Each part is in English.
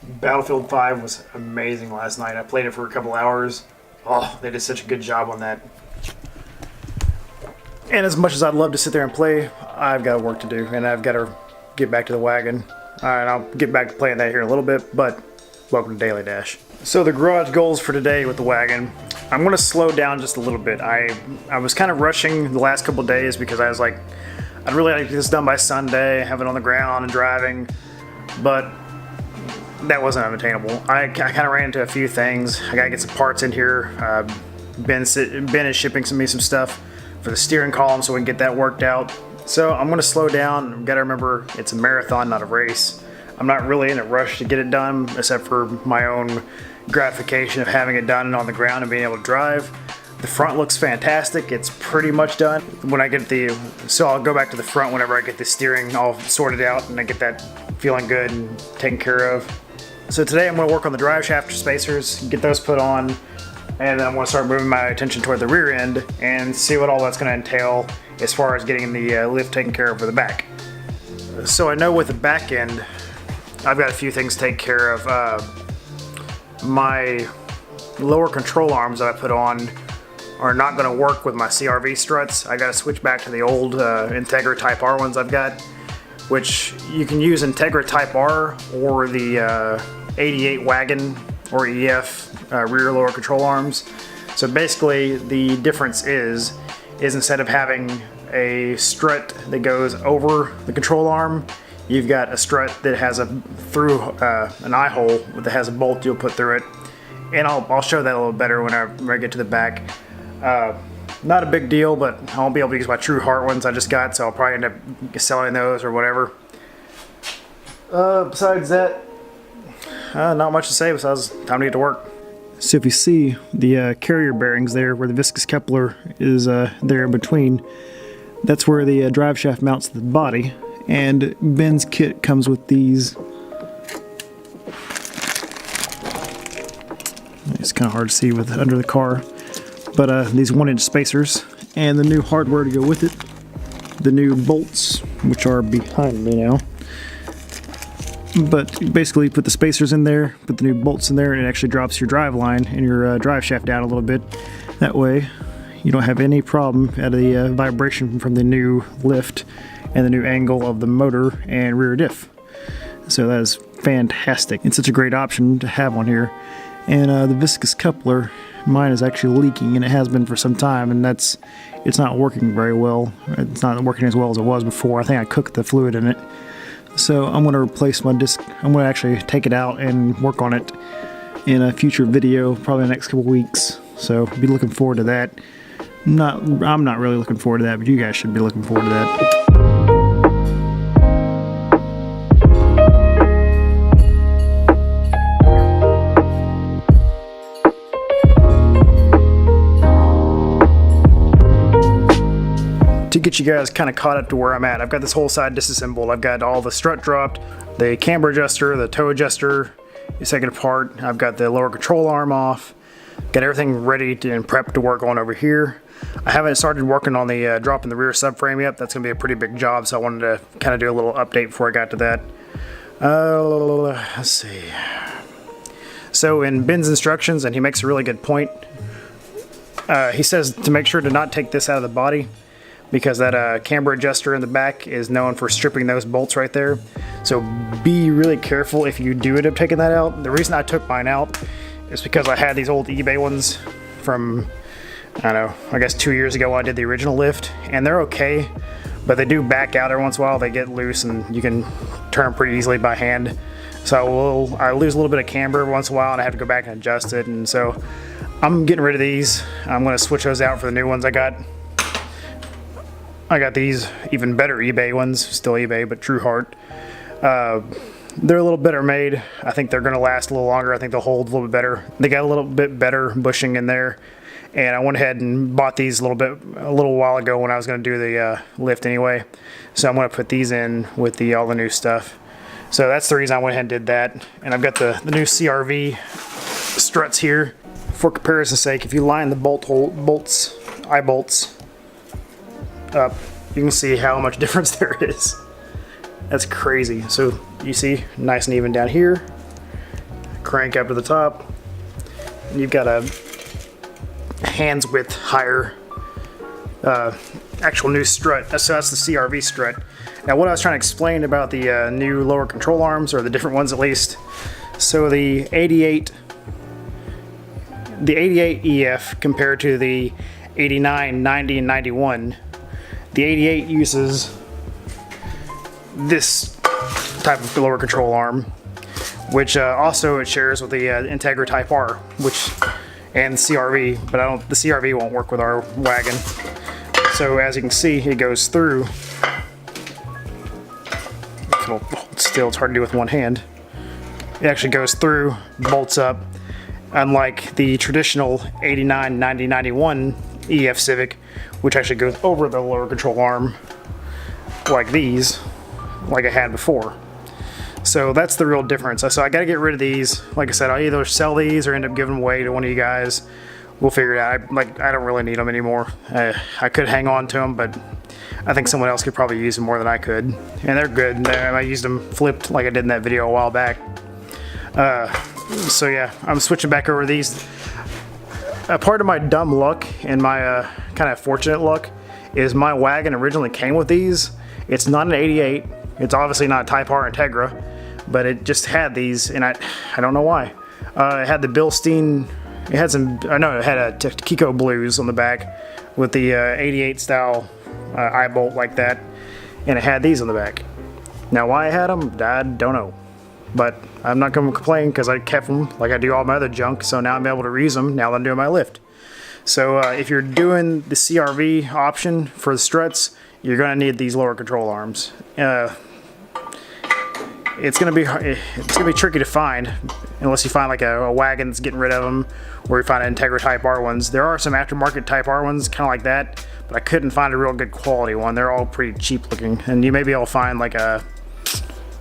Battlefield 5 was amazing last night. I played it for a couple hours. Oh, they did such a good job on that. And as much as I'd love to sit there and play, I've got work to do, and I've got to get back to the wagon. Alright, I'll get back to playing that here in a little bit, but welcome to Daily Dash. So the garage goals for today with the wagon, I'm going to slow down just a little bit. I was kind of rushing the last couple days because I was like, I'd really like to get this done by Sunday, have it on the ground and driving, but that wasn't unattainable. I kind of ran into a few things. I gotta get some parts in here. Ben is shipping me some stuff for the steering column so we can get that worked out. So I'm gonna slow down. I've gotta remember it's a marathon, not a race. I'm not really in a rush to get it done, except for my own gratification of having it done on the ground and being able to drive. The front looks fantastic. It's pretty much done. When I get so I'll go back to the front whenever I get the steering all sorted out and I get that feeling good and taken care of. So today I'm going to work on the drive shaft spacers, get those put on, and then I'm going to start moving my attention toward the rear end and see what all that's going to entail as far as getting the lift taken care of for the back. So I know with the back end, I've got a few things to take care of. My lower control arms that I put on are not going to work with my CRV struts. I got to switch back to the old Integra Type R ones I've got, which you can use Integra Type R or the 88 Wagon or EF rear lower control arms. So basically the difference is instead of having a strut that goes over the control arm, you've got a strut that has an eye hole that has a bolt you'll put through it. And I'll show that a little better when I get to the back. Not a big deal, but I won't be able to use my True Heart ones I just got, so I'll probably end up selling those or whatever. Besides that, not much to say besides time to get to work. So if you see the carrier bearings there where the viscous coupler is there in between, that's where the drive shaft mounts to the body, and Ben's kit comes with these. It's kind of hard to see with under the car, but these 1-inch spacers and the new hardware to go with it, the new bolts, which are behind me now. But basically you put the spacers in there, put the new bolts in there, and it actually drops your drive line and your drive shaft down a little bit. That way you don't have any problem at the vibration from the new lift and the new angle of the motor and rear diff. So that is fantastic. It's such a great option to have on here. And the viscous coupler, mine is actually leaking, and it has been for some time, and it's not working very well. It's not working as well as it was before. I think I cooked the fluid in it. So I'm going to replace my disc. I'm going to actually take it out and work on it in a future video, probably in the next couple weeks. So be looking forward to that. I'm not really looking forward to that, but you guys should be looking forward to that. To get you guys kind of caught up to where I'm at, I've got this whole side disassembled. I've got all the strut dropped, the camber adjuster, the toe adjuster is taken apart. I've got the lower control arm off. Got everything ready and prepped to work on over here. I haven't started working on the dropping the rear subframe yet. That's going to be a pretty big job, so I wanted to kind of do a little update before I got to that. Let's see. So in Ben's instructions, and he makes a really good point, he says to make sure to not take this out of the body, because that camber adjuster in the back is known for stripping those bolts right there. So be really careful if you do end up taking that out. The reason I took mine out is because I had these old eBay ones from, I don't know, I guess 2 years ago when I did the original lift, and they're okay, but they do back out every once in a while. They get loose and you can turn them pretty easily by hand. So I lose a little bit of camber every once in a while and I have to go back and adjust it, and so I'm getting rid of these. I'm going to switch those out for the new ones I got. I got these even better eBay ones, still eBay, but True Heart. They're a little better made. I think they're going to last a little longer. I think they'll hold a little bit better. They got a little bit better bushing in there, and I went ahead and bought these a little while ago when I was going to do the lift anyway. So I'm going to put these in with all the new stuff. So that's the reason I went ahead and did that. And I've got the new CRV struts here. For comparison's sake, if you line the eye bolts up, you can see how much difference there is. That's crazy. So you see, nice and even down here, crank up to the top. And you've got a hands width higher actual new strut. So that's the CRV strut. Now what I was trying to explain about the new lower control arms, or the different ones at least. So the 88 EF compared to the 89, 90, and 91. The 88 uses this type of lower control arm, which also it shares with the Integra Type R, which and CRV, but the CRV won't work with our Wagon. So as you can see, it goes through. Still, it's hard to do with one hand. It actually goes through, bolts up, unlike the traditional 89, 90, 91 EF Civic, which actually goes over the lower control arm like these, like I had before. So that's the real difference. So I gotta get rid of these. Like I said, I'll either sell these or end up giving them away to one of you guys. We'll figure it out. I don't really need them anymore. I could hang on to them, but I think someone else could probably use them more than I could. And they're good. I used them flipped like I did in that video a while back. So yeah, I'm switching back over these. A part of my dumb luck and my kind of fortunate luck is my Wagon originally came with these. It's not an 88. It's obviously not Type R Integra, but it just had these, and I don't know why. It had the Bilstein. It had some. No, it had a Kiko Blues on the back with the 88 style eye bolt like that, and it had these on the back. Now why I had them, I don't know. But I'm not going to complain because I kept them like I do all my other junk, so now I'm able to reuse them now that I'm doing my lift. So if you're doing the CRV option for the struts, you're going to need these lower control arms. It's going to be tricky to find unless you find like a Wagon that's getting rid of them, or you find an Integra Type R ones. There are some aftermarket Type R ones kind of like that, but I couldn't find a real good quality one. They're all pretty cheap looking, and you may be able to find like a,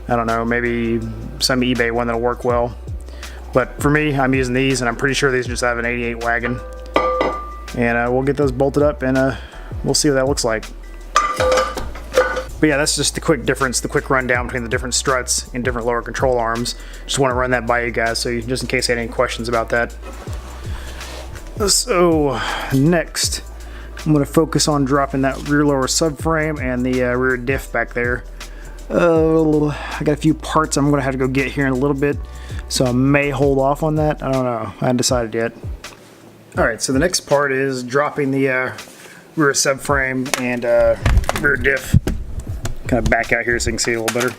I don't know, maybe some eBay one that'll work well. But for me, I'm using these, and I'm pretty sure these just have an 88 Wagon. And we'll get those bolted up, and we'll see what that looks like. But yeah, that's just the quick difference, the quick rundown between the different struts and different lower control arms. Just want to run that by you guys, so just in case you had any questions about that. So next, I'm going to focus on dropping that rear lower subframe and the rear diff back there. I got a few parts I'm going to have to go get here in a little bit, so I may hold off on that. I don't know. I haven't decided yet. Alright, so the next part is dropping the rear subframe and rear diff. Kind of back out here so you can see it a little better.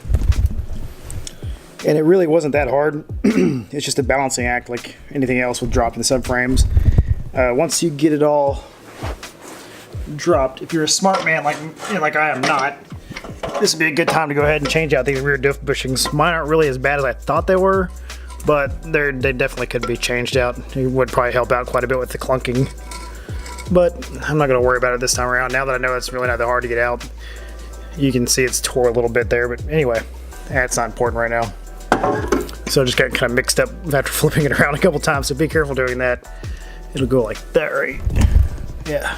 And it really wasn't that hard. It's just a balancing act like anything else with dropping the subframes. Once you get it all dropped, if you're a smart man like I am not, this would be a good time to go ahead and change out these rear diff bushings. Mine aren't really as bad as I thought they were, but they definitely could be changed out. It would probably help out quite a bit with the clunking. But I'm not going to worry about it this time around. Now that I know it's really not that hard to get out. You can see it's tore a little bit there, but anyway, that's not important right now. So it just got kind of mixed up after flipping it around a couple times, so be careful doing that. It'll go like that, right? Yeah.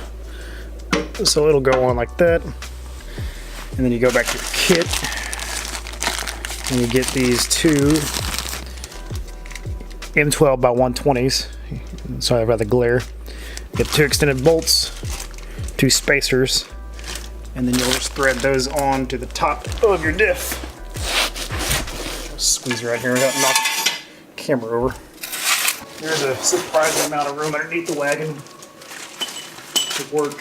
So it'll go on like that. And then you go back to your kit, and you get these two M12 by 120s. Sorry about the glare. Get two extended bolts, two spacers, and then you'll just thread those on to the top of your diff. Squeeze it right here without knocking the camera over. There's a surprising amount of room underneath the Wagon to work,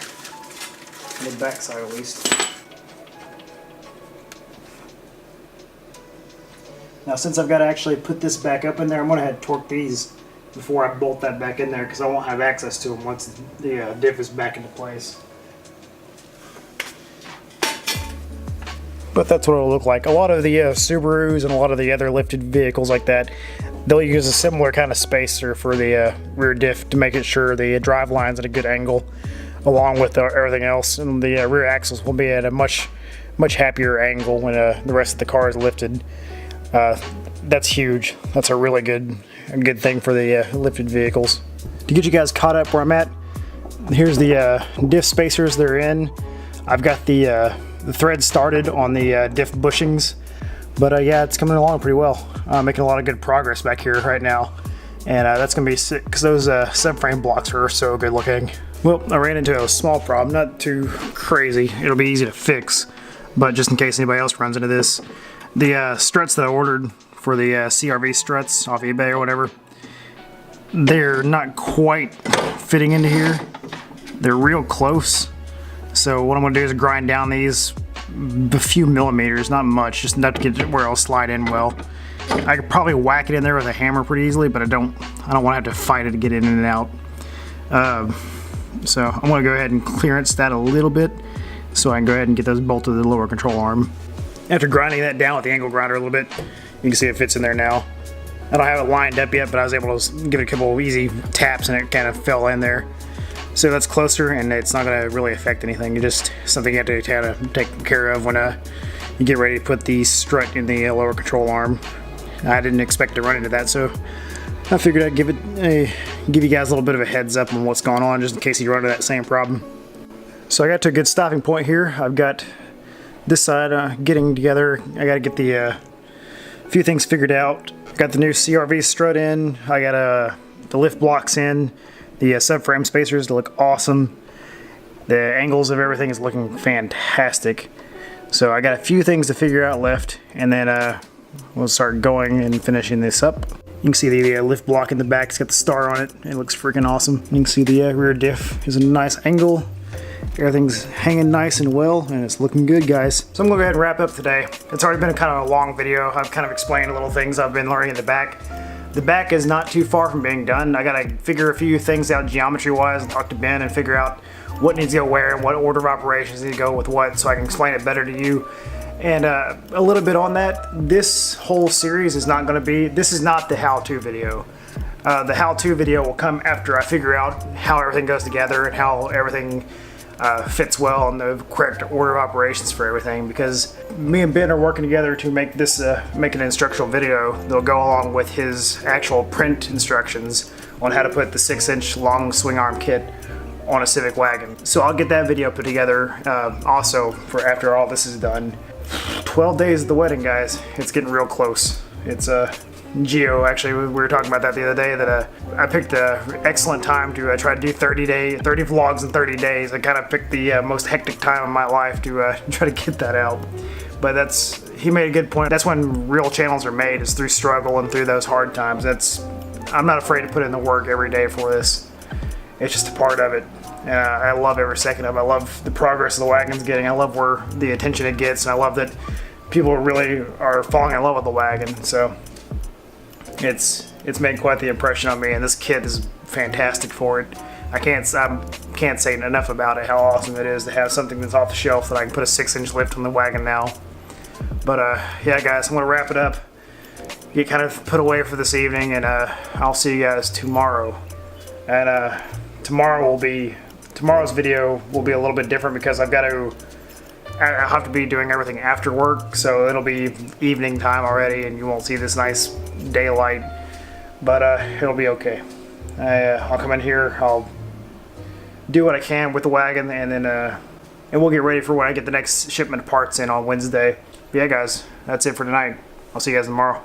on the back side at least. Now since I've got to actually put this back up in there, I'm going to have to torque these before I bolt that back in there, because I won't have access to them once the diff is back into place. But that's what it'll look like. A lot of the Subarus and a lot of the other lifted vehicles like that, they'll use a similar kind of spacer for the rear diff to make it sure the drive line's at a good angle, along with everything else, and the rear axles will be at a much happier angle when the rest of the car is lifted. That's huge. That's a really good thing for the lifted vehicles. To get you guys caught up where I'm at, here's the diff spacers they're in. I've got the thread started on the diff bushings But yeah, it's coming along pretty well. Making a lot of good progress back here right now. And that's going to be sick because those subframe blocks are so good looking. Well, I ran into a small problem, not too crazy. It'll be easy to fix, but just in case anybody else runs into this. The struts that I ordered for the CRV struts off eBay or whatever, they're not quite fitting into here. They're real close. So what I'm going to do is grind down these a few millimeters, not much, just enough to get it where it'll slide in well. I could probably whack it in there with a hammer pretty easily, but I don't want to have to fight it to get in and out. So I'm going to go ahead and clearance that a little bit so I can go ahead and get those bolted to the lower control arm. After grinding that down with the angle grinder a little bit, you can see it fits in there now. I don't have it lined up yet, but I was able to give it a couple of easy taps and it kind of fell in there. So that's closer, and it's not going to really affect anything. It's just something you have to kind of take care of when you get ready to put the strut in the lower control arm. I didn't expect to run into that, so I figured I'd give you guys a little bit of a heads up on what's going on, just in case you run into that same problem. So I got to a good stopping point here. I've got this side getting together. I got to get the few things figured out. Got the new CRV strut in. I got the lift blocks in. The subframe spacers to look awesome. The angles of everything is looking fantastic. So I got a few things to figure out left, and then we'll start going and finishing this up. You can see the lift block in the back. It's got the star on it. It looks freaking awesome. You can see the rear diff is a nice angle. Everything's hanging nice and well, and it's looking good, guys. So I'm gonna go ahead and wrap up today. It's already been kind of a long video. I've kind of explained little things I've been learning in the back. The back is not too far from being done. I gotta figure a few things out geometry-wise and talk to Ben and figure out what needs to go where and what order of operations need to go with what, so I can explain it better to you. And a little bit on that, this whole series is not gonna be, this is not the how-to video. The how-to video will come after I figure out how everything goes together and how everything fits well in the correct order of operations for everything, because me and Ben are working together to make this make an instructional video that'll go along with his actual print instructions on how to put the 6-inch long swing arm kit on a Civic wagon. So I'll get that video put together also for after all this is done. 12 days of the wedding, guys. It's getting real close. It's Geo, actually, we were talking about that the other day, that I picked an excellent time to try to do 30 vlogs in 30 days. I kind of picked the most hectic time of my life to try to get that out. But he made a good point. That's when real channels are made, is through struggle and through those hard times. I'm not afraid to put in the work every day for this. It's just a part of it. And I love every second of it. I love the progress the wagon's getting. I love where the attention it gets, and I love that people really are falling in love with the wagon. So it's made quite the impression on me, and this kit is fantastic for it. I can't say enough about it, how awesome it is to have something that's off the shelf that I can put a 6-inch lift on the wagon now. But yeah, guys, I'm gonna wrap it up, get kind of put away for this evening, and I'll see you guys tomorrow. And tomorrow's video will be a little bit different because I'll have to be doing everything after work, so it'll be evening time already, and you won't see this nice daylight, but it'll be okay. I'll come in here, I'll do what I can with the wagon, and then and we'll get ready for when I get the next shipment of parts in on Wednesday. But yeah, guys, that's it for tonight. I'll see you guys tomorrow.